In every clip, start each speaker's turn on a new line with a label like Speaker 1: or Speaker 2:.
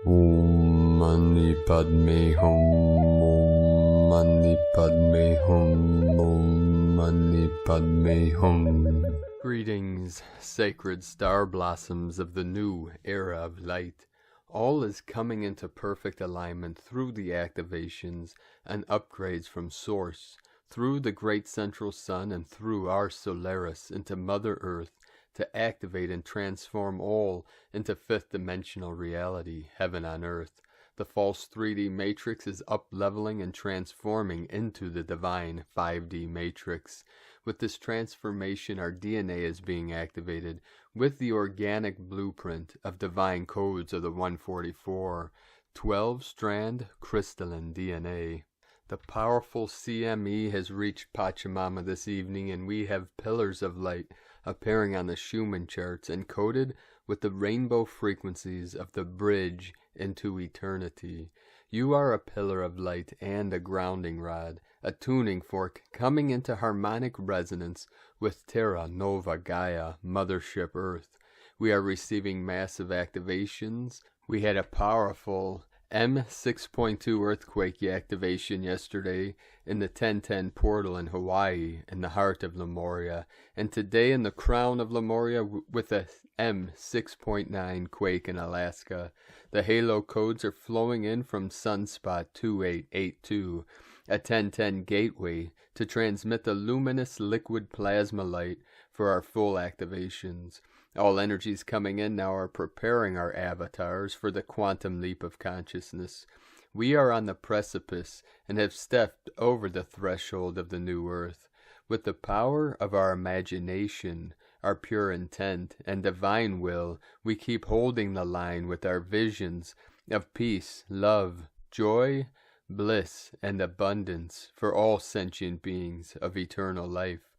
Speaker 1: Om Mani Padme Hum. Om Mani Padme Hum. Om Mani Padme Hum. Greetings, sacred star blossoms of the new era of light. All is coming into perfect alignment through the activations and upgrades from Source, through the great central sun and through our Solaris into Mother Earth, to activate and transform all into fifth dimensional reality, heaven on earth. The false 3D matrix is up-leveling and transforming into the divine 5D matrix. With this transformation, our DNA is being activated with the organic blueprint of divine codes of the 144, 12-strand crystalline DNA. The powerful CME has reached Pachamama this evening, and we have pillars of light appearing on the Schumann charts encoded with the rainbow frequencies of the bridge into eternity. You are a pillar of light and a grounding rod, a tuning fork coming into harmonic resonance with Terra Nova Gaia, Mothership Earth. We are receiving massive activations. We had a powerful M6.2 earthquake activation yesterday in the 1010 portal in Hawaii, in the heart of Lemuria, and today in the crown of Lemuria with a M6.9 quake in Alaska. The halo codes are flowing in from Sunspot 2882, a 1010 gateway to transmit the luminous liquid plasma light for our full activations. All energies coming in now are preparing our avatars for the quantum leap of consciousness. We are on the precipice and have stepped over the threshold of the new earth. With the power of our imagination, our pure intent, and divine will, we keep holding the line with our visions of peace, love, joy, bliss, and abundance for all sentient beings of eternal life.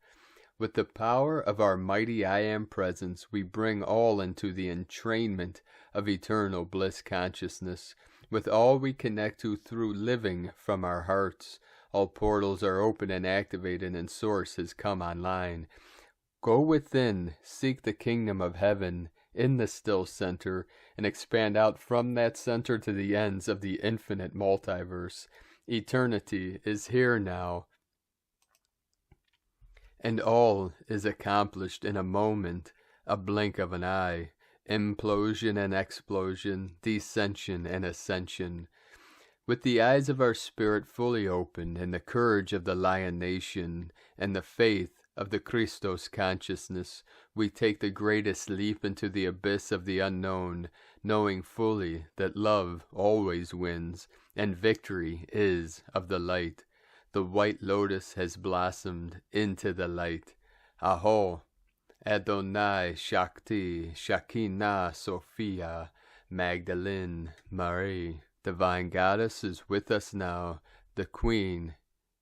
Speaker 1: With the power of our mighty I Am presence, we bring all into the entrainment of eternal bliss consciousness. With all we connect to through living from our hearts, all portals are open and activated, and Source has come online. Go within, seek the kingdom of heaven in the still center, and expand out from that center to the ends of the infinite multiverse. Eternity is here now, and all is accomplished in a moment, a blink of an eye. Implosion and explosion, descension and ascension. With the eyes of our spirit fully opened, and the courage of the Lion Nation, and the faith of the Christos consciousness, we take the greatest leap into the abyss of the unknown, knowing fully that love always wins, and victory is of the light. The white lotus has blossomed into the light. Aho, Adonai, Shakti, Shekinah, Sophia, Magdalene, Marie. Divine Goddess is with us now. The Queen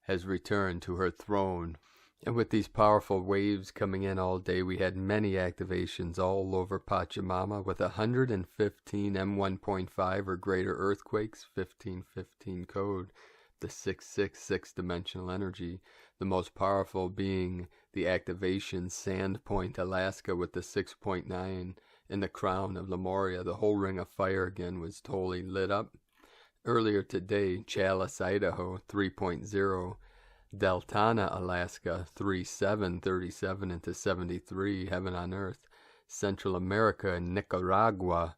Speaker 1: has returned to her throne. And with these powerful waves coming in all day, we had many activations all over Pachamama with 115 M1.5 or greater earthquakes, 1515 code. The 666 dimensional energy, the most powerful being the activation Sandpoint, Alaska with the 6.9 in the crown of Lemuria. The whole ring of fire again was totally lit up. Earlier today, Chalice, Idaho 3.0, Deltana, Alaska 3737 into 73, heaven on earth. Central America and Nicaragua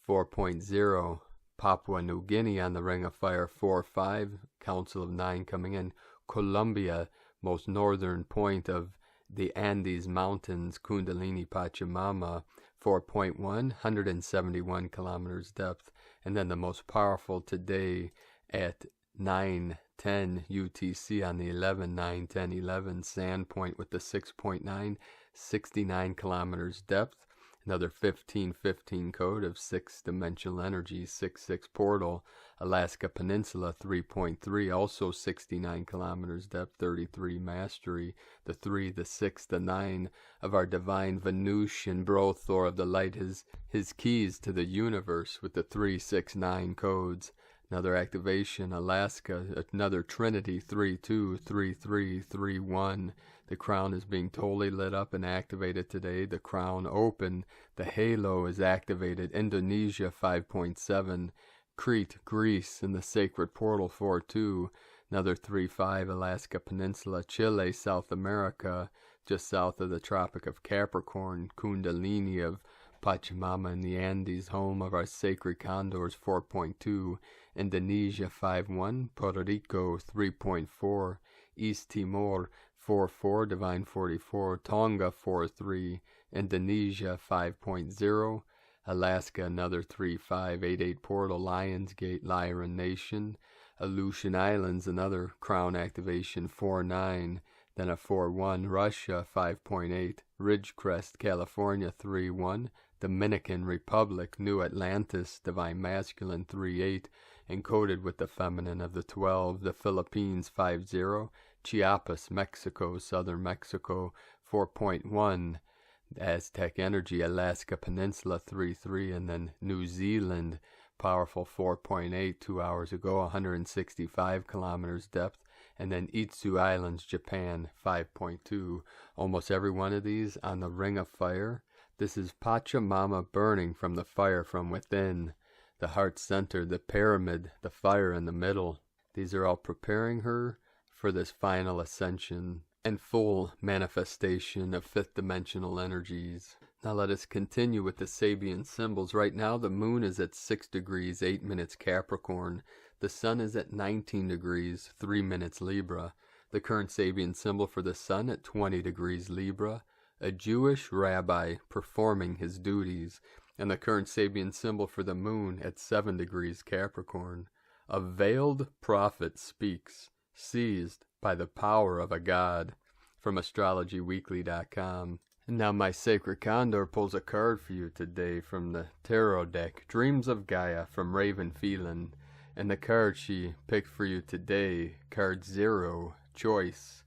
Speaker 1: 4.0. Papua New Guinea on the Ring of Fire 4-5, Council of 9 coming in. Colombia, most northern point of the Andes Mountains, Kundalini Pachamama 4.1, 171 kilometers depth. And then the most powerful today at 9:10 UTC on the 11/9/10/11 Sandpoint with the 6.9, 69 kilometers depth. Another 1515 code of 6-dimensional energy, 6-6 portal, Alaska Peninsula 3.3, also 69 kilometers depth, 33 mastery, the 3, the 6, the 9 of our divine Venusian Brothor of the light, his keys to the universe with the 369 codes. Another activation, Alaska, another Trinity 3-2, 3-3, 3-1, The crown is being totally lit up and activated today. The crown open. The halo is activated. Indonesia 5.7. Crete, Greece, in the sacred portal 4.2. Another 3.5. Alaska Peninsula. Chile, South America, just south of the Tropic of Capricorn. Kundalini of Pachamama in the Andes, home of our sacred condors 4.2. Indonesia 5.1. Puerto Rico 3.4. East Timor 4.4, Divine 44, Tonga 4.3, Indonesia 5.0, Alaska another 3.5, 8.8 portal, Lionsgate, Lyran Nation, Aleutian Islands another crown activation 4.9, then a 4.1, Russia 5.8, Ridgecrest, California 3.1, Dominican Republic, New Atlantis, Divine Masculine 3.8, encoded with the feminine of the 12, the Philippines 5.0, Chiapas, Mexico, Southern Mexico 4.1, Aztec Energy, Alaska Peninsula 3.3, and then New Zealand, powerful 4.8, 2 hours ago, 165 kilometers depth, and then Itsu Islands, Japan 5.2. Almost every one of these on the ring of fire. This is Pachamama burning from the fire from within, the heart center, the pyramid, the fire in the middle. These are all preparing her for this final ascension and full manifestation of fifth dimensional energies. Now let us continue with the Sabian symbols. Right now the moon is at 6 degrees, 8 minutes Capricorn. The sun is at 19 degrees, 3 minutes Libra. The current Sabian symbol for the sun at 20 degrees Libra. A Jewish rabbi performing his duties. And the current Sabian symbol for the moon at 7 degrees Capricorn. A veiled prophet speaks, seized by the power of a god, from astrologyweekly.com. And now my sacred condor pulls a card for you today from the tarot deck, Dreams of Gaia from Raven Phelan. And the card she picked for you today, card 0, choice.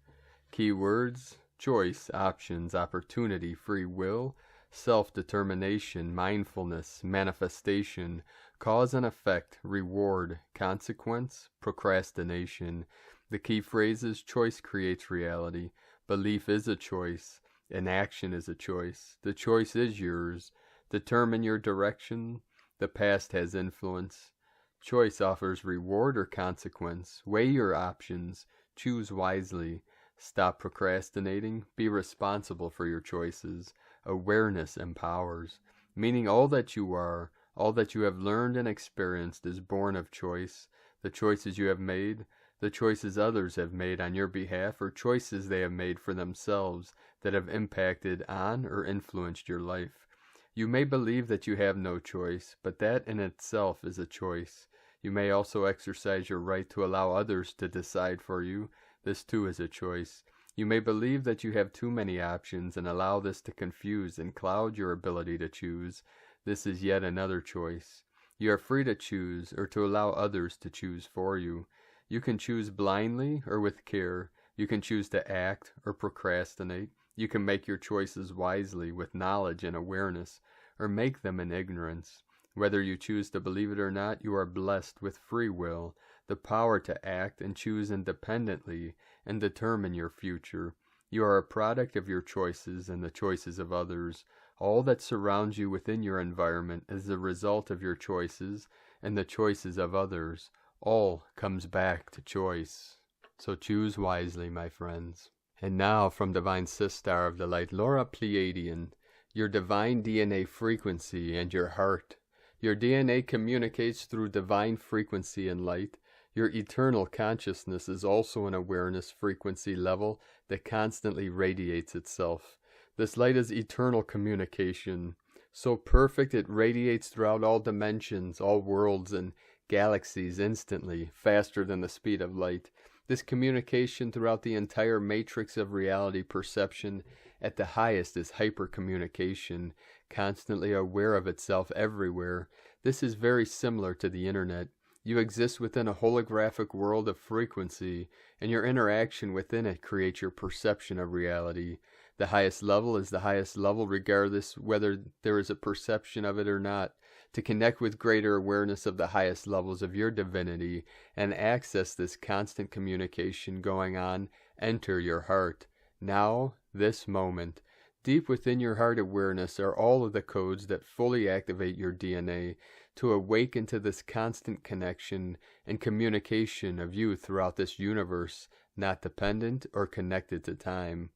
Speaker 1: Keywords, choice, options, opportunity, free will, self-determination, mindfulness, manifestation, cause and effect, reward, consequence, procrastination. The key phrases: choice creates reality, belief is a choice, and action is a choice. The choice is yours. Determine your direction. The past has influence. Choice offers reward or consequence. Weigh your options. Choose wisely. Stop procrastinating. Be responsible for your choices. Awareness empowers. Meaning all that you are, all that you have learned and experienced is born of choice. The choices you have made, the choices others have made on your behalf, or choices they have made for themselves that have impacted on or influenced your life. You may believe that you have no choice, but that in itself is a choice. You may also exercise your right to allow others to decide for you. This too is a choice. You may believe that you have too many options and allow this to confuse and cloud your ability to choose. This is yet another choice. You are free to choose or to allow others to choose for you. You can choose blindly or with care. You can choose to act or procrastinate. You can make your choices wisely with knowledge and awareness, or make them in ignorance. Whether you choose to believe it or not, you are blessed with free will, the power to act and choose independently and determine your future. You are a product of your choices and the choices of others. All that surrounds you within your environment is the result of your choices and the choices of others. All comes back to choice. So choose wisely, my friends. And now from Divine Sister of the Light, Laura Pleiadian, your divine DNA frequency and your heart. Your DNA communicates through divine frequency and light. Your eternal consciousness is also an awareness frequency level that constantly radiates itself. This light is eternal communication, so perfect it radiates throughout all dimensions, all worlds, and galaxies instantly, faster than the speed of light. This communication throughout the entire matrix of reality perception at the highest is hypercommunication, constantly aware of itself everywhere. This is very similar to the internet. You exist within a holographic world of frequency, and your interaction within it creates your perception of reality. The highest level is the highest level regardless whether there is a perception of it or not. To connect with greater awareness of the highest levels of your divinity and access this constant communication going on, enter your heart. Now, this moment. Deep within your heart awareness are all of the codes that fully activate your DNA to awaken to this constant connection and communication of you throughout this universe, not dependent or connected to time.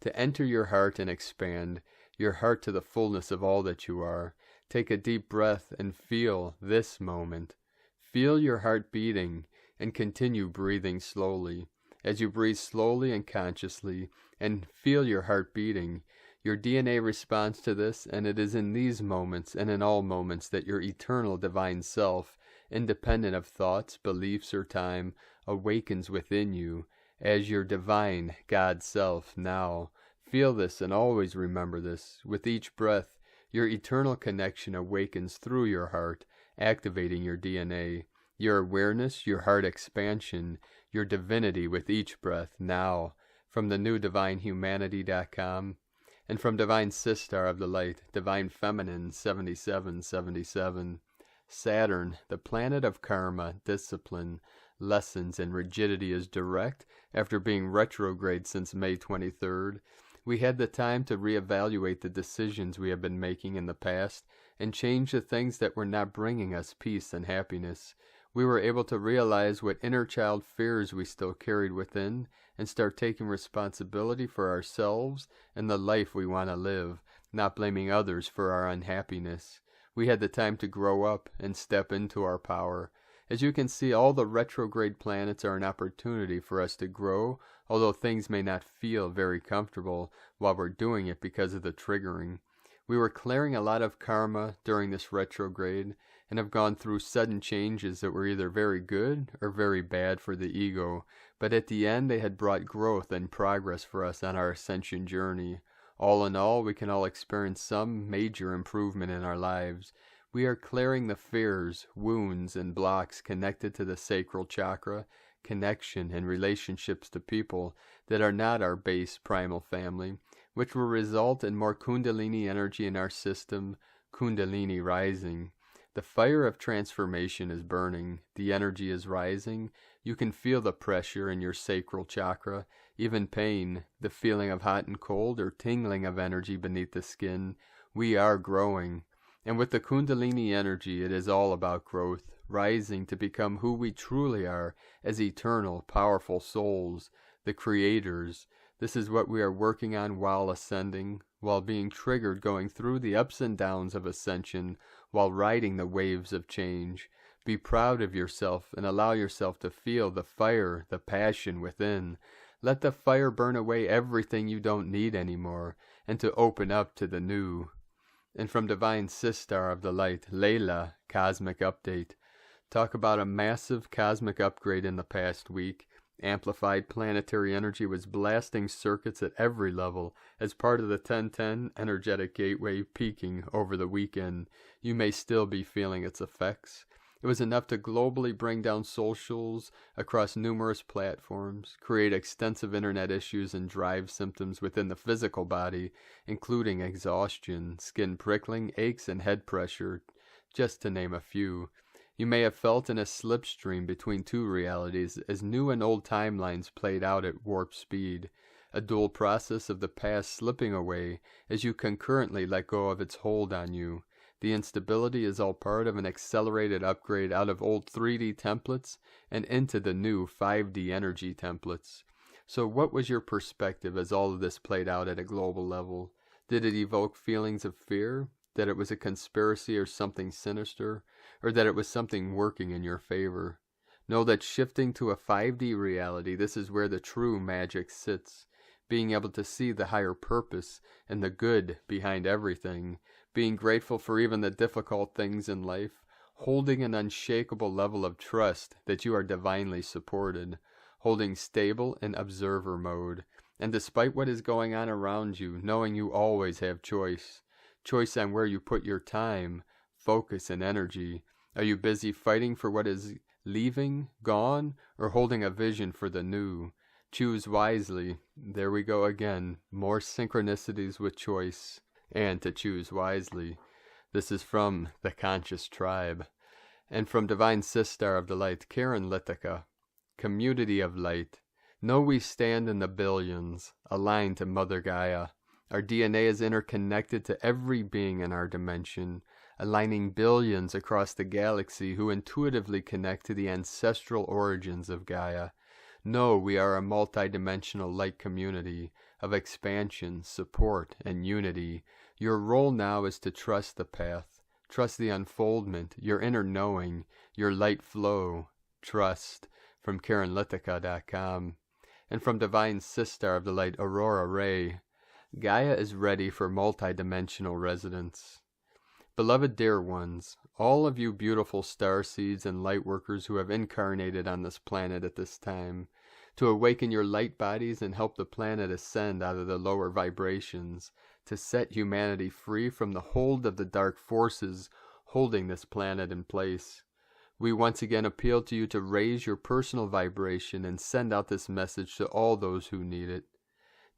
Speaker 1: To enter your heart and expand your heart to the fullness of all that you are. Take a deep breath and feel this moment. Feel your heart beating and continue breathing slowly. As you breathe slowly and consciously and feel your heart beating, your DNA responds to this, and it is in these moments and in all moments that your eternal divine self, independent of thoughts, beliefs, or time, awakens within you as your divine God self now. Feel this and always remember this. With each breath, your eternal connection awakens through your heart, activating your DNA, your awareness, your heart expansion, your divinity with each breath now. From the new divinehumanity.com and from Divine Sister of the Light, Divine Feminine 7777. Saturn, the planet of karma, discipline, lessons, and rigidity, is direct after being retrograde since May 23rd. We had the time to reevaluate the decisions we have been making in the past and change the things that were not bringing us peace and happiness. We were able to realize what inner child fears we still carried within and start taking responsibility for ourselves and the life we want to live, not blaming others for our unhappiness. We had the time to grow up and step into our power. As you can see, all the retrograde planets are an opportunity for us to grow, although things may not feel very comfortable while we're doing it because of the triggering. We were clearing a lot of karma during this retrograde and have gone through sudden changes that were either very good or very bad for the ego, but at the end they had brought growth and progress for us on our ascension journey. All in all, we can all experience some major improvement in our lives. We are clearing the fears, wounds, and blocks connected to the sacral chakra, connection, and relationships to people that are not our base primal family, which will result in more Kundalini energy in our system, Kundalini rising. The fire of transformation is burning. The energy is rising. You can feel the pressure in your sacral chakra, even pain, the feeling of hot and cold or tingling of energy beneath the skin. We are growing. And with the Kundalini energy, it is all about growth, rising to become who we truly are as eternal, powerful souls, the creators. This is what we are working on while ascending, while being triggered, going through the ups and downs of ascension, while riding the waves of change. Be proud of yourself and allow yourself to feel the fire, the passion within. Let the fire burn away everything you don't need anymore, and to open up to the new. And from Divine Sister of the Light, Layla, Cosmic Update. Talk about a massive cosmic upgrade in the past week. Amplified planetary energy was blasting circuits at every level as part of the 1010 energetic gateway peaking over the weekend. You may still be feeling its effects. It was enough to globally bring down socials across numerous platforms, create extensive internet issues and drive symptoms within the physical body, including exhaustion, skin prickling, aches, and head pressure, just to name a few. You may have felt in a slipstream between two realities as new and old timelines played out at warp speed, a dual process of the past slipping away as you concurrently let go of its hold on you. The instability is all part of an accelerated upgrade out of old 3D templates and into the new 5D energy templates. So what was your perspective as all of this played out at a global level? Did it evoke feelings of fear? That it was a conspiracy or something sinister? Or that it was something working in your favor? Know that shifting to a 5D reality, this is where the true magic sits. Being able to see the higher purpose and the good behind everything. Being grateful for even the difficult things in life, holding an unshakable level of trust that you are divinely supported, holding stable in observer mode, and despite what is going on around you, knowing you always have choice on where you put your time, focus, and energy. Are you busy fighting for what is leaving, gone, or holding a vision for the new? Choose wisely. There we go again, more synchronicities with choice. And to choose wisely. This is from the Conscious Tribe. And from Divine Sister of the Light, Karen Litica. Community of Light. Know we stand in the billions, aligned to Mother Gaia. Our DNA is interconnected to every being in our dimension, aligning billions across the galaxy who intuitively connect to the ancestral origins of Gaia. Know we are a multidimensional light community of expansion, support, and unity. Your role now is to trust the path, trust the unfoldment, your inner knowing, your light flow. Trust. From KarenLithica.com. And from Divine Sister of the Light, Aurora Ray. Gaia is ready for multidimensional residence. Beloved dear ones, all of you beautiful starseeds and lightworkers who have incarnated on this planet at this time, to awaken your light bodies and help the planet ascend out of the lower vibrations, to set humanity free from the hold of the dark forces holding this planet in place. We once again appeal to you to raise your personal vibration and send out this message to all those who need it.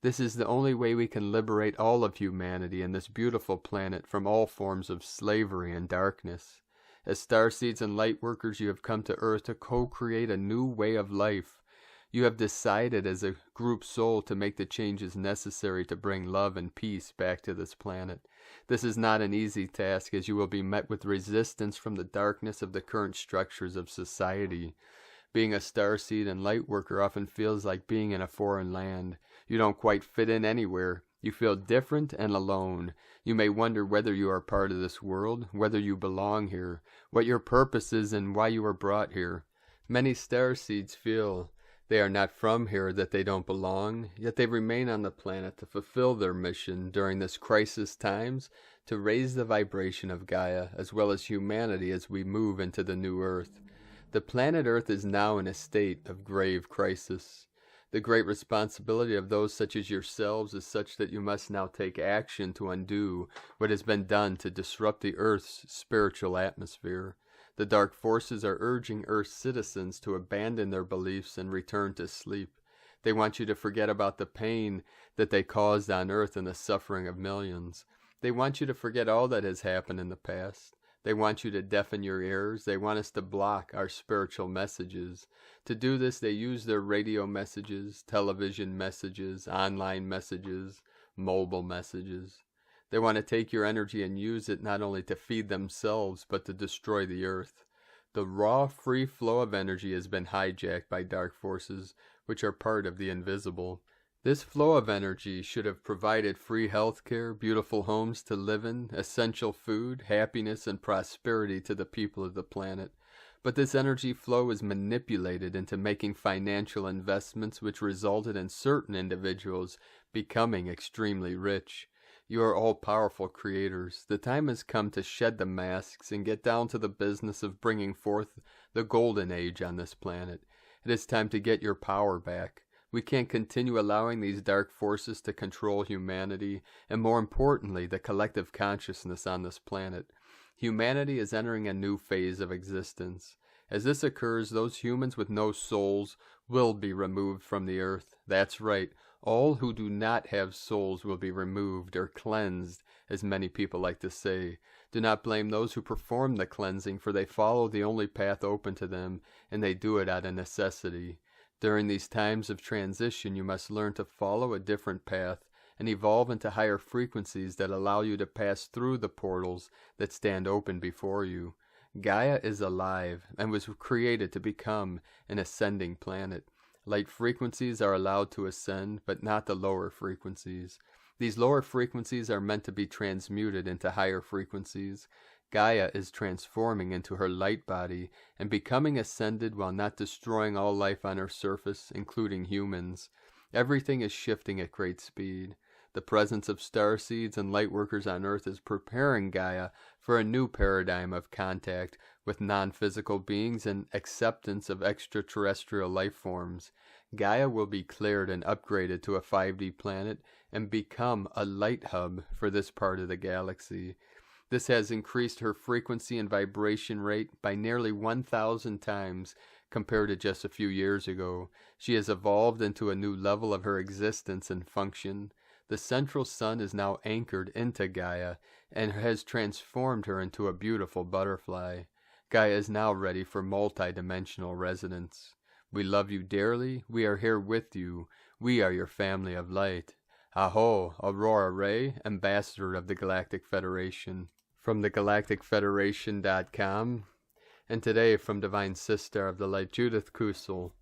Speaker 1: This is the only way we can liberate all of humanity and this beautiful planet from all forms of slavery and darkness. As starseeds and lightworkers, you have come to Earth to co-create a new way of life. You have decided as a group soul to make the changes necessary to bring love and peace back to this planet. This is not an easy task, as you will be met with resistance from the darkness of the current structures of society. Being a starseed and lightworker often feels like being in a foreign land. You don't quite fit in anywhere. You feel different and alone. You may wonder whether you are part of this world, whether you belong here, what your purpose is and why you were brought here. Many starseeds feel they are not from here, that they don't belong, yet they remain on the planet to fulfill their mission during this crisis times, to raise the vibration of Gaia as well as humanity as we move into the new Earth. The planet Earth is now in a state of grave crisis. The great responsibility of those such as yourselves is such that you must now take action to undo what has been done to disrupt the Earth's spiritual atmosphere. The dark forces are urging Earth's citizens to abandon their beliefs and return to sleep. They want you to forget about the pain that they caused on Earth and the suffering of millions. They want you to forget all that has happened in the past. They want you to deafen your ears. They want us to block our spiritual messages. To do this, they use their radio messages, television messages, online messages, mobile messages. They want to take your energy and use it not only to feed themselves, but to destroy the Earth. The raw, free flow of energy has been hijacked by dark forces, which are part of the invisible. This flow of energy should have provided free health care, beautiful homes to live in, essential food, happiness, and prosperity to the people of the planet. But this energy flow is manipulated into making financial investments, which resulted in certain individuals becoming extremely rich. You are all powerful creators. The time has come to shed the masks and get down to the business of bringing forth the golden age on this planet. It is time to get your power back. We can't continue allowing these dark forces to control humanity, and more importantly, the collective consciousness on this planet. Humanity is entering a new phase of existence. As this occurs, those humans with no souls will be removed from the earth. That's right. All who do not have souls will be removed or cleansed, as many people like to say. Do not blame those who perform the cleansing, for they follow the only path open to them, and they do it out of necessity. During these times of transition, you must learn to follow a different path and evolve into higher frequencies that allow you to pass through the portals that stand open before you. Gaia is alive and was created to become an ascending planet. Light frequencies are allowed to ascend, but not the lower frequencies. These lower frequencies are meant to be transmuted into higher frequencies. Gaia is transforming into her light body and becoming ascended while not destroying all life on her surface, including humans. Everything is shifting at great speed. The presence of starseeds and lightworkers on Earth is preparing Gaia for a new paradigm of contact with non-physical beings and acceptance of extraterrestrial life forms. Gaia will be cleared and upgraded to a 5D planet and become a light hub for this part of the galaxy. This has increased her frequency and vibration rate by nearly 1,000 times compared to just a few years ago. She has evolved into a new level of her existence and function. The central sun is now anchored into Gaia and has transformed her into a beautiful butterfly. Gaia is now ready for multidimensional residence. We love you dearly. We are here with you. We are your family of light. Aho, Aurora Ray, Ambassador of the Galactic Federation. From the galacticfederation.com, and today from Divine Sister of the Light, Judith Kusel.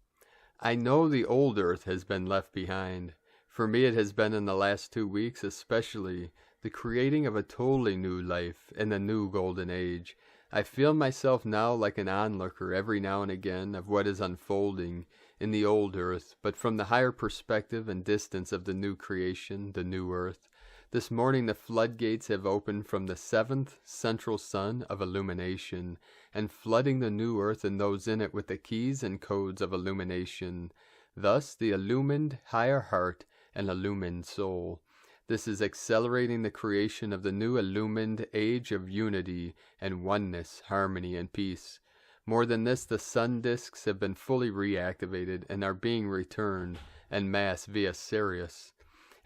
Speaker 1: I know the old earth has been left behind. For me it has been in the last 2 weeks especially, the creating of a totally new life in the new golden age. I feel myself now like an onlooker every now and again of what is unfolding in the old earth, but from the higher perspective and distance of the new creation, the new earth. This morning the floodgates have opened from the 7th central sun of illumination, and flooding the new earth and those in it with the keys and codes of illumination. Thus the illumined higher heart and illumined soul. This is accelerating the creation of the new illumined age of unity and oneness, harmony and peace. More than this, the sun disks have been fully reactivated and are being returned en masse via Sirius.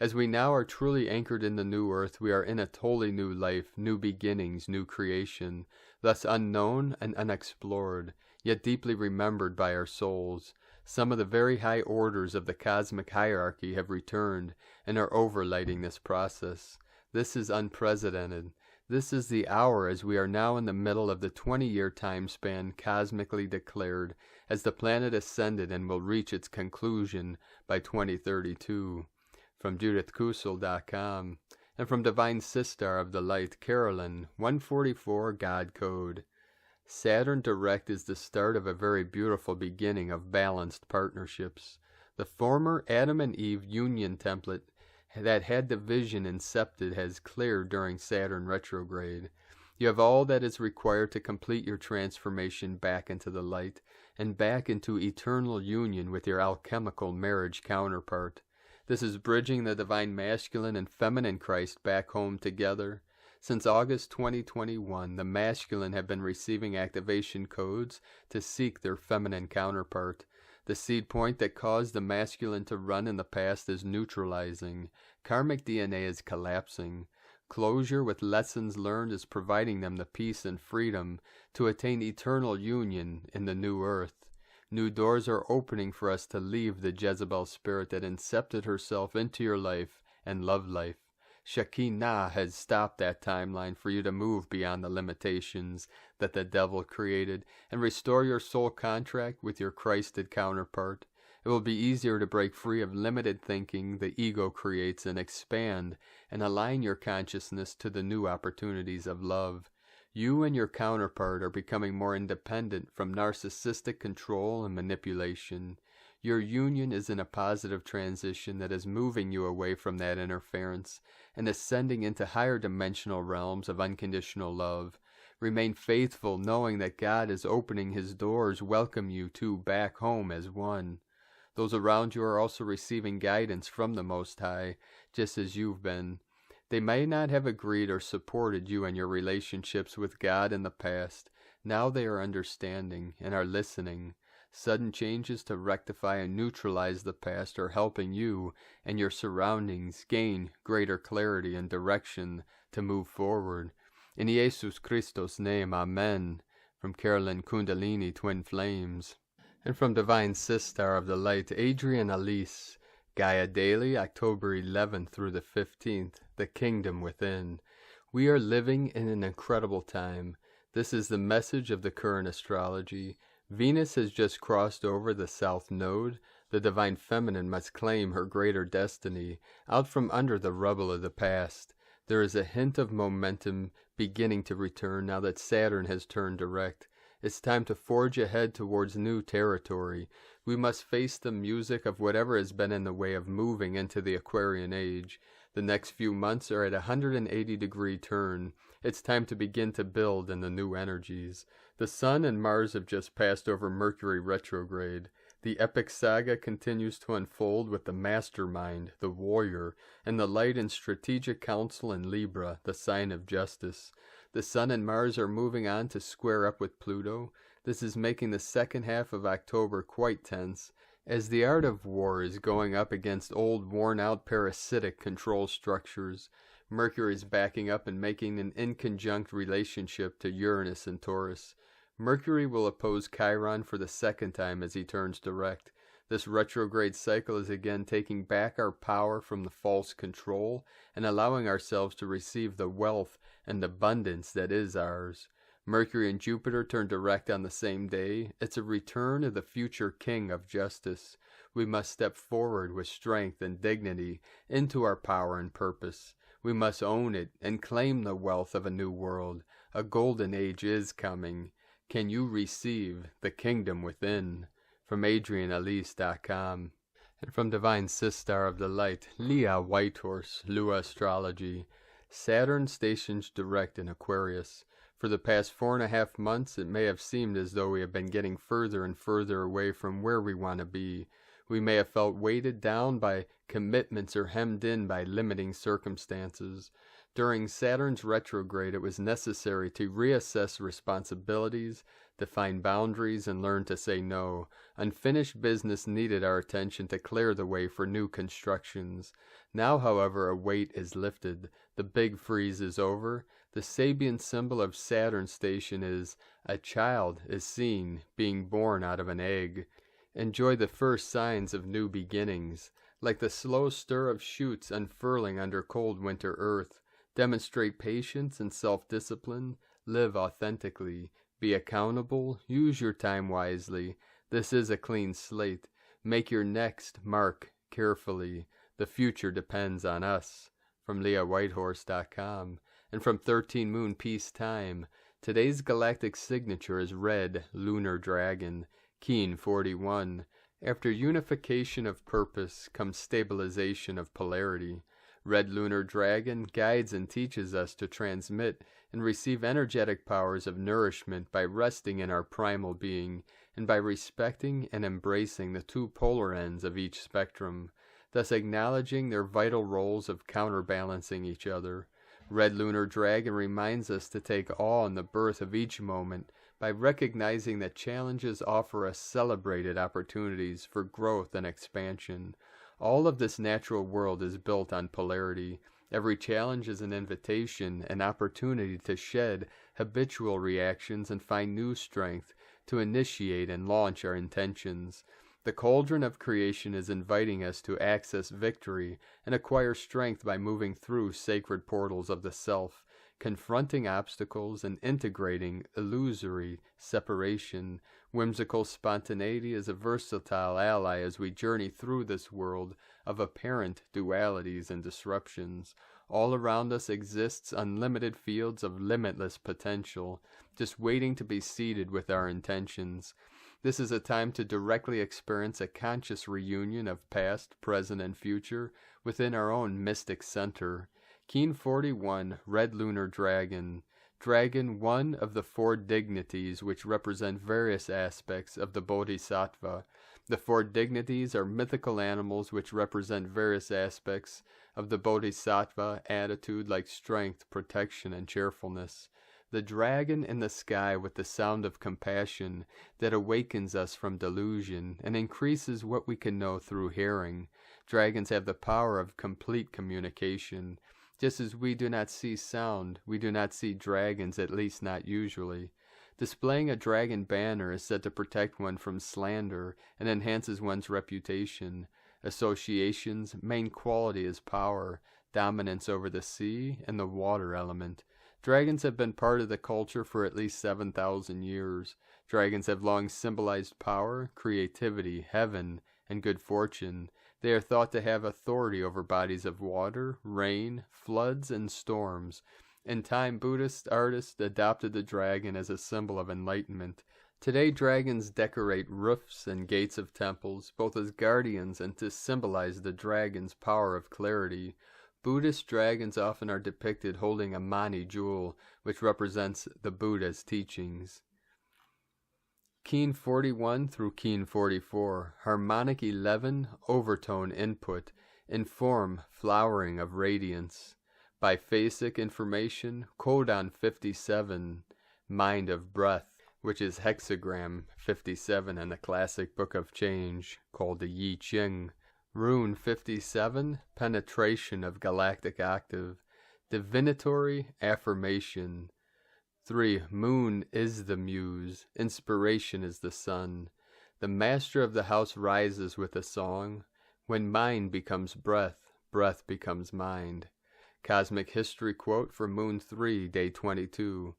Speaker 1: As we now are truly anchored in the new earth, we are in a totally new life, new beginnings, new creation, thus unknown and unexplored, yet deeply remembered by our souls. Some of the very high orders of the cosmic hierarchy have returned and are overlighting this process. This is unprecedented. This is the hour as we are now in the middle of the 20-year time span cosmically declared as the planet ascended and will reach its conclusion by 2032. From JudithKusel.com, and from Divine Sister of the Light, Carolyn, 144 God Code. Saturn direct is the start of a very beautiful beginning of balanced partnerships. The former Adam and Eve union template that had division incepted has cleared during Saturn retrograde. You have all that is required to complete your transformation back into the light and back into eternal union with your alchemical marriage counterpart. This is bridging the divine masculine and feminine Christ back home together. Since August 2021, the masculine have been receiving activation codes to seek their feminine counterpart. The seed point that caused the masculine to run in the past is neutralizing. Karmic DNA is collapsing. Closure with lessons learned is providing them the peace and freedom to attain eternal union in the new earth. New doors are opening for us to leave the Jezebel spirit that incepted herself into your life and love life. Shekinah has stopped that timeline for you to move beyond the limitations that the devil created and restore your soul contract with your Christed counterpart. It will be easier to break free of limited thinking the ego creates and expand and align your consciousness to the new opportunities of love. You and your counterpart are becoming more independent from narcissistic control and manipulation. Your union is in a positive transition that is moving you away from that interference and ascending into higher dimensional realms of unconditional love. Remain faithful, knowing that God is opening His doors, welcome you two back home as one. Those around you are also receiving guidance from the Most High, just as you've been. They may not have agreed or supported you in your relationships with God in the past. Now they are understanding and are listening. Sudden changes to rectify and neutralize the past are helping you and your surroundings gain greater clarity and direction to move forward. In Jesus Christos' name, Amen. From Carolyn Kundalini, Twin Flames. And from Divine Sister of the Light, Adrian Elise. Gaia Daily, October 11th through the 15th, The Kingdom Within. We are living in an incredible time. This is the message of the current astrology. Venus has just crossed over the South Node. The Divine Feminine must claim her greater destiny, out from under the rubble of the past. There is a hint of momentum beginning to return now that Saturn has turned direct. It's time to forge ahead towards new territory. We must face the music of whatever has been in the way of moving into the Aquarian age. The next few months are at a 180-degree turn. It's time to begin to build in the new energies. The Sun and Mars have just passed over Mercury retrograde. The epic saga continues to unfold with the mastermind, the warrior, and the light and strategic council in Libra, the sign of justice. The Sun and Mars are moving on to square up with Pluto. This is making the second half of October quite tense, as the art of war is going up against old worn-out parasitic control structures. Mercury is backing up and making an inconjunct relationship to Uranus and Taurus. Mercury will oppose Chiron for the second time as he turns direct. This retrograde cycle is again taking back our power from the false control and allowing ourselves to receive the wealth and abundance that is ours. Mercury and Jupiter turn direct on the same day. It's a return of the future king of justice. We must step forward with strength and dignity into our power and purpose. We must own it and claim the wealth of a new world. A golden age is coming. Can you receive the kingdom within? From AdrianElise.com. And from Divine Sister of the Light, Leah Whitehorse, Lua Astrology. Saturn stations direct in Aquarius. For the past 4.5 months, it may have seemed as though we have been getting further and further away from where we want to be. We may have felt weighted down by commitments or hemmed in by limiting circumstances. During Saturn's retrograde, it was necessary to reassess responsibilities, define boundaries, and learn to say no. Unfinished business needed our attention to clear the way for new constructions. Now, however, a weight is lifted. The big freeze is over. The Sabian symbol of Saturn station is a child is seen being born out of an egg. Enjoy the first signs of new beginnings. Like the slow stir of shoots unfurling under cold winter earth. Demonstrate patience and self-discipline. Live authentically. Be accountable. Use your time wisely. This is a clean slate. Make your next mark carefully. The future depends on us. From LeahWhitehorse.com. And from 13 Moon Peace Time. Today's galactic signature is Red Lunar Dragon. Keen 41. After unification of purpose comes stabilization of polarity. Red Lunar Dragon guides and teaches us to transmit and receive energetic powers of nourishment by resting in our primal being and by respecting and embracing the two polar ends of each spectrum, thus acknowledging their vital roles of counterbalancing each other. Red Lunar Dragon reminds us to take awe in the birth of each moment by recognizing that challenges offer us celebrated opportunities for growth and expansion. All of this natural world is built on polarity. Every challenge is an invitation, an opportunity to shed habitual reactions and find new strength, to initiate and launch our intentions. The cauldron of creation is inviting us to access victory and acquire strength by moving through sacred portals of the self, confronting obstacles and integrating illusory separation. Whimsical spontaneity is a versatile ally as we journey through this world of apparent dualities and disruptions. All around us exists unlimited fields of limitless potential, just waiting to be seeded with our intentions. This is a time to directly experience a conscious reunion of past, present, and future within our own mystic center. Keen 41, Red Lunar Dragon. Dragon, one of the 4 dignities which represent various aspects of the Bodhisattva. The 4 dignities are mythical animals which represent various aspects of the Bodhisattva attitude like strength, protection, and cheerfulness. The dragon in the sky with the sound of compassion that awakens us from delusion and increases what we can know through hearing. Dragons have the power of complete communication. Just as we do not see sound, we do not see dragons, at least not usually. Displaying a dragon banner is said to protect one from slander and enhances one's reputation. Association's main quality is power, dominance over the sea and the water element. Dragons have been part of the culture for at least 7,000 years. Dragons have long symbolized power, creativity, heaven, and good fortune. They are thought to have authority over bodies of water, rain, floods, and storms. In time, Buddhist artists adopted the dragon as a symbol of enlightenment. Today, dragons decorate roofs and gates of temples, both as guardians and to symbolize the dragon's power of clarity. Buddhist dragons often are depicted holding a mani jewel, which represents the Buddha's teachings. Keen 41 through Keen 44, Harmonic 11, Overtone Input, Inform Flowering of Radiance. Biphasic Information, Codon 57, Mind of Breath, which is Hexagram 57 in the classic Book of Change, called the Yi Ching. Rune 57, Penetration of Galactic Octave, Divinatory Affirmation. 3. Moon is the muse, inspiration is the sun. The master of the house rises with a song. When mind becomes breath, breath becomes mind. Cosmic history quote for Moon 3, Day 22.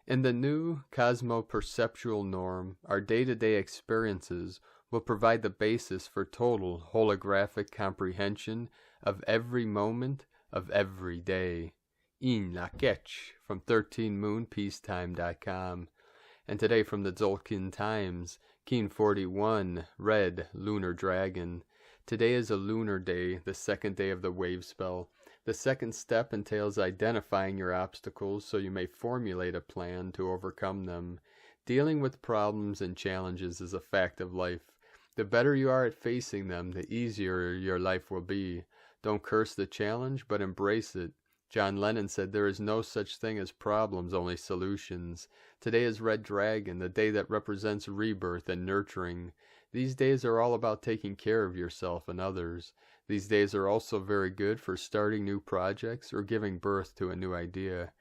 Speaker 1: In the new cosmo-perceptual norm, our day-to-day experiences will provide the basis for total holographic comprehension of every moment of every day. In la Ketch from 13moonpeacetime.com. And today from the Tzolk'in Times, Keen 41, Red, Lunar Dragon. Today is a lunar day, the second day of the wave spell. The second step entails identifying your obstacles so you may formulate a plan to overcome them. Dealing with problems and challenges is a fact of life. The better you are at facing them, the easier your life will be. Don't curse the challenge, but embrace it. John Lennon said there is no such thing as problems, only solutions. Today is Red Dragon, the day that represents rebirth and nurturing. These days are all about taking care of yourself and others. These days are also very good for starting new projects or giving birth to a new idea.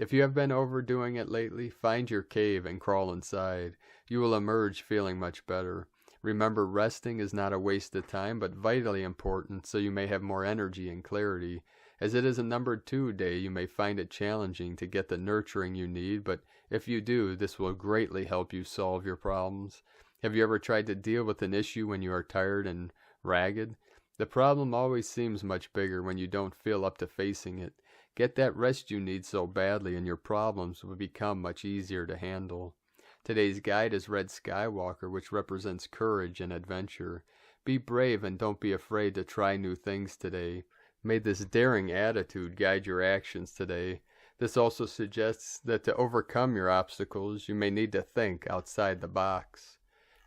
Speaker 1: If you have been overdoing it lately, find your cave and crawl inside. You will emerge feeling much better. Remember, resting is not a waste of time, but vitally important so you may have more energy and clarity. As it is a numbered 2 day, you may find it challenging to get the nurturing you need, but if you do, this will greatly help you solve your problems. Have you ever tried to deal with an issue when you are tired and ragged? The problem always seems much bigger when you don't feel up to facing it. Get that rest you need so badly and your problems will become much easier to handle. Today's guide is Red Skywalker, which represents courage and adventure. Be brave and don't be afraid to try new things today. May this daring attitude guide your actions today. This also suggests that to overcome your obstacles, you may need to think outside the box.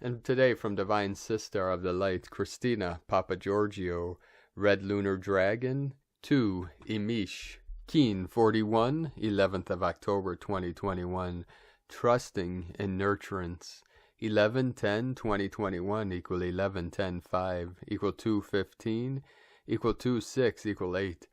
Speaker 1: And today from Divine Sister of the Light, Christina Papagiorgio, Red Lunar Dragon, 2, Imish, Keen 41, 11th of October 2021, Trusting in Nurturance, 11-10-2021 equal 11-10-5 equal 2-15 equal 2-6 equal 8.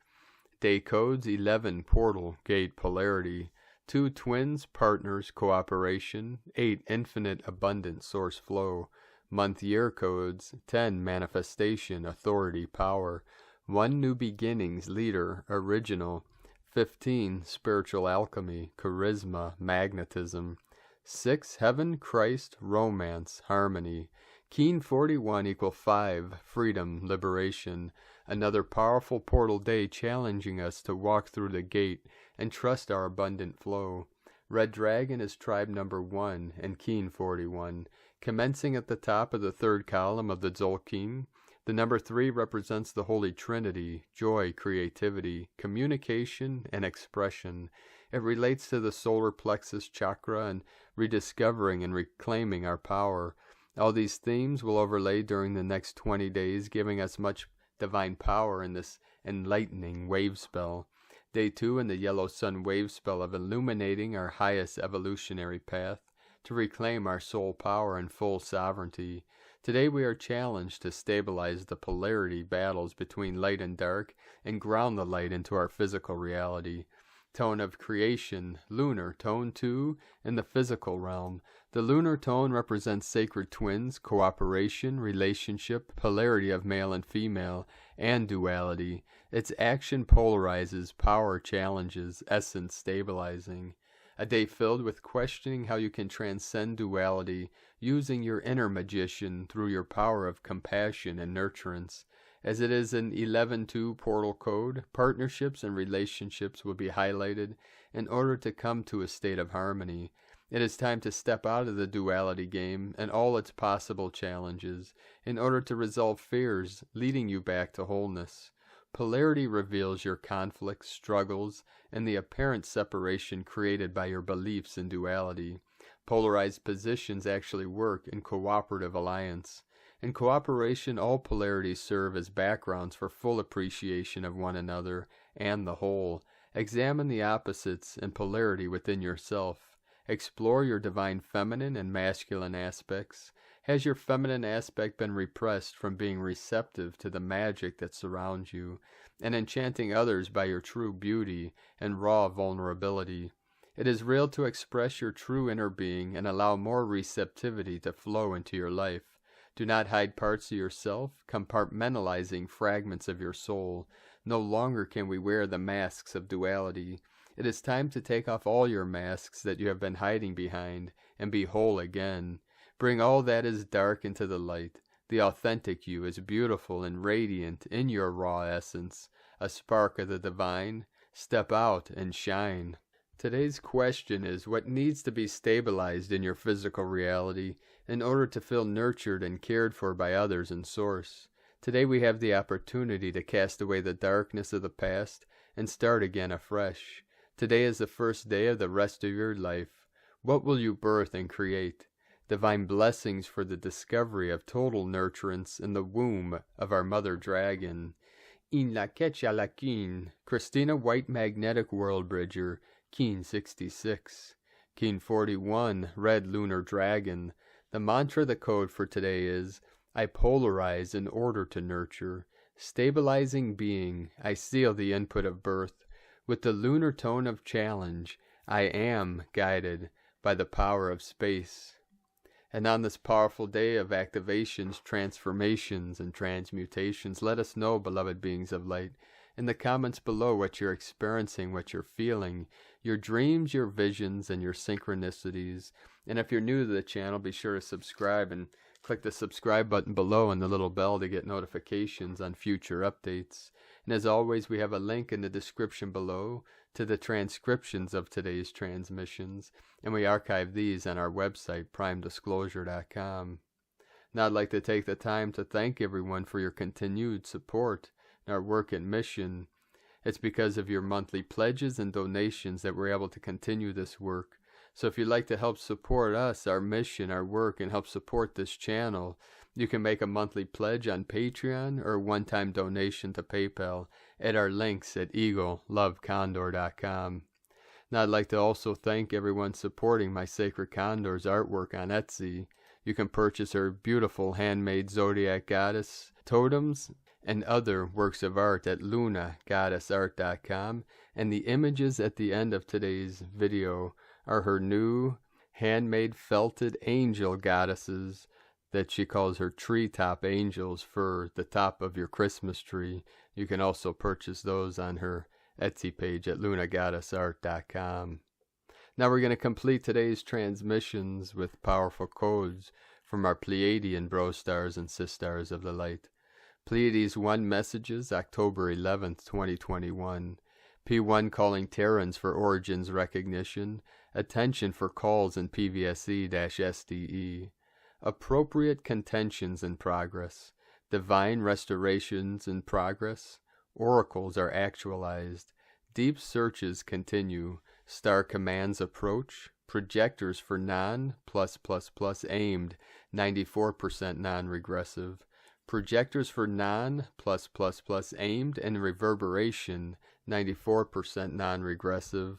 Speaker 1: Day codes 11 Portal Gate Polarity, 2 Twins Partners Cooperation, 8 Infinite Abundant Source Flow. Month year codes 10 Manifestation Authority Power, 1 New Beginnings Leader Original, 15 Spiritual Alchemy Charisma Magnetism, 6 Heaven Christ Romance Harmony. Keen 41 equal 5 Freedom Liberation. Another powerful portal day challenging us to walk through the gate and trust our abundant flow. Red Dragon is tribe number 1 and Keen 41. Commencing at the top of the third column of the Tzolk'in, the number 3 represents the Holy Trinity, joy, creativity, communication, and expression. It relates to the solar plexus chakra and rediscovering and reclaiming our power. All these themes will overlay during the next 20 days, giving us much divine power in this enlightening wave spell. Day 2 in the Yellow Sun wave spell of illuminating our highest evolutionary path to reclaim our soul power and full sovereignty. Today we are challenged to stabilize the polarity battles between light and dark and ground the light into our physical reality. Tone of creation, lunar, tone 2 in the physical realm. The lunar tone represents sacred twins, cooperation, relationship, polarity of male and female, and duality. Its action polarizes, power challenges, essence stabilizing. A day filled with questioning how you can transcend duality, using your inner magician through your power of compassion and nurturance. As it is an 11-2 portal code, partnerships and relationships will be highlighted in order to come to a state of harmony. It is time to step out of the duality game and all its possible challenges in order to resolve fears, leading you back to wholeness. Polarity reveals your conflicts, struggles, and the apparent separation created by your beliefs in duality. Polarized positions actually work in cooperative alliance. In cooperation, all polarities serve as backgrounds for full appreciation of one another and the whole. Examine the opposites and polarity within yourself. Explore your divine feminine and masculine aspects. Has your feminine aspect been repressed from being receptive to the magic that surrounds you, and enchanting others by your true beauty and raw vulnerability? It is real to express your true inner being and allow more receptivity to flow into your life. Do not hide parts of yourself, compartmentalizing fragments of your soul. No longer can we wear the masks of duality. It is time to take off all your masks that you have been hiding behind and be whole again. Bring all that is dark into the light. The authentic you is beautiful and radiant in your raw essence, a spark of the divine. Step out and shine. Today's question is what needs to be stabilized in your physical reality in order to feel nurtured and cared for by others and Source. Today we have the opportunity to cast away the darkness of the past and start again afresh. Today is the first day of the rest of your life. What will you birth and create? Divine blessings for the discovery of total nurturance in the womb of our mother dragon. In la quecha la kin, Christina White Magnetic World Bridger, Keen 66. Keen 41, Red Lunar Dragon. The mantra, the code for today is, I polarize in order to nurture. Stabilizing being, I seal the input of birth. With the lunar tone of challenge, I am guided by the power of space. And on this powerful day of activations, transformations, and transmutations, let us know, beloved beings of light, in the comments below what you're experiencing, what you're feeling, your dreams, your visions, and your synchronicities. And if you're new to the channel, be sure to subscribe and click the subscribe button below and the little bell to get notifications on future updates. And as always, we have a link in the description below to the transcriptions of today's transmissions, and we archive these on our website, primedisclosure.com. Now I'd like to take the time to thank everyone for your continued support in our work and mission. It's because of your monthly pledges and donations that we're able to continue this work. So if you'd like to help support us, our mission, our work, and help support this channel, you can make a monthly pledge on Patreon or a one-time donation to PayPal at our links at eaglelovecondor.com. Now I'd like to also thank everyone supporting my Sacred Condor's artwork on Etsy. You can purchase her beautiful handmade Zodiac Goddess totems and other works of art at lunagoddessart.com, and the images at the end of today's video are her new handmade felted angel goddesses that she calls her treetop angels for the top of your Christmas tree. You can also purchase those on her Etsy page at lunagoddessart.com. Now we're going to complete today's transmissions with powerful codes from our Pleiadian bro stars and sisters of the light. Pleiades 1 messages, October 11th, 2021. P1 calling Terrans for origins recognition. Attention for calls in PVSE-SDE. Appropriate contentions in progress. Divine restorations in progress. Oracles are actualized. Deep searches continue. Star commands approach. Projectors for non +++ aimed 94% non-regressive. Projectors for non +++ aimed and reverberation 94% non-regressive.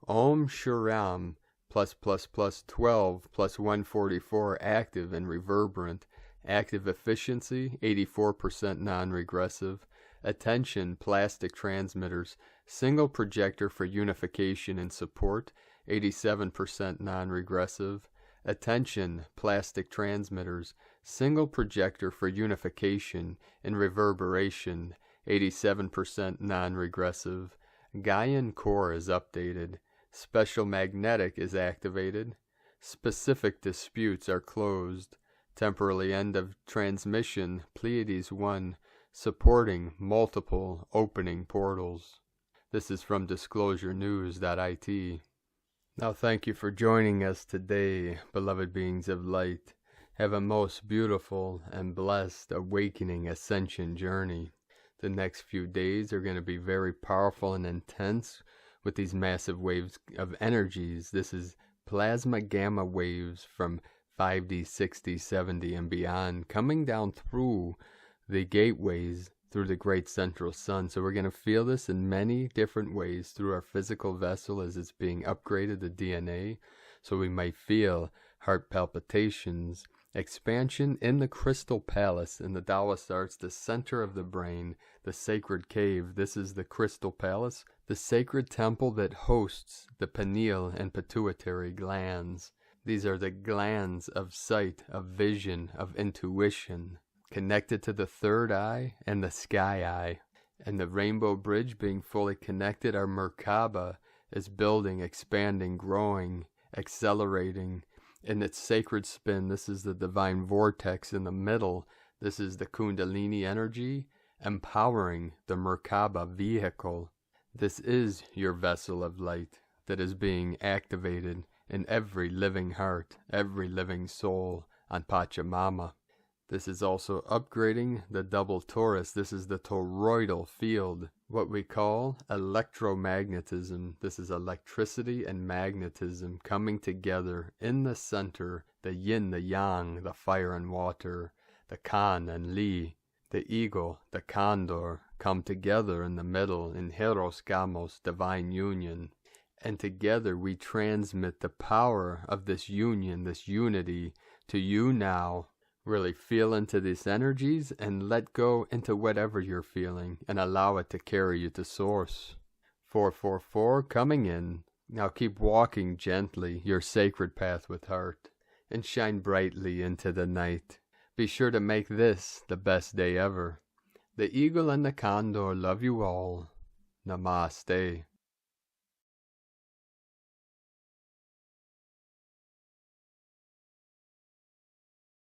Speaker 1: Om Shuram +++12 + 144 active and reverberant. Active efficiency 84% non-regressive. Attention plastic transmitters. Single projector for unification and support 87% non-regressive. Attention plastic transmitters. Single projector for unification and reverberation 87% non-regressive. Gaian core is updated. Special magnetic is activated. Specific disputes are closed. Temporarily end of transmission, Pleiades 1, supporting multiple opening portals. This is from disclosurenews.it. Now thank you for joining us today, beloved beings of light. Have a most beautiful and blessed awakening ascension journey. The next few days are going to be very powerful and intense with these massive waves of energies. This is plasma gamma waves from 5D, 6D, 7D, and beyond coming down through the gateways through the great central sun. So we're going to feel this in many different ways through our physical vessel as it's being upgraded, the DNA. So we might feel heart palpitations, expansion in the crystal palace. In the Taoist arts, the center of the brain, the sacred cave. This is the crystal palace, the sacred temple that hosts the pineal and pituitary glands. These are the glands of sight, of vision, of intuition, connected to the third eye and the sky eye. And the rainbow bridge being fully connected, our Merkaba is building, expanding, growing, accelerating in its sacred spin. This is the divine vortex in the middle. This is the Kundalini energy empowering the Merkaba vehicle. This is your vessel of light that is being activated in every living heart, every living soul on Pachamama. This is also upgrading the double torus. This is the toroidal field, what we call electromagnetism. This is electricity and magnetism coming together in the center, the yin, the yang, the fire and water, the kan and li, the eagle, the condor, come together in the middle in Hieros Gamos, divine union. And together we transmit the power of this union, this unity to you now. Really feel into these energies and let go into whatever you're feeling and allow it to carry you to source. 444 coming in. Now keep walking gently your sacred path with heart and shine brightly into the night. Be sure to make this the best day ever. The eagle and the condor love you all. Namaste.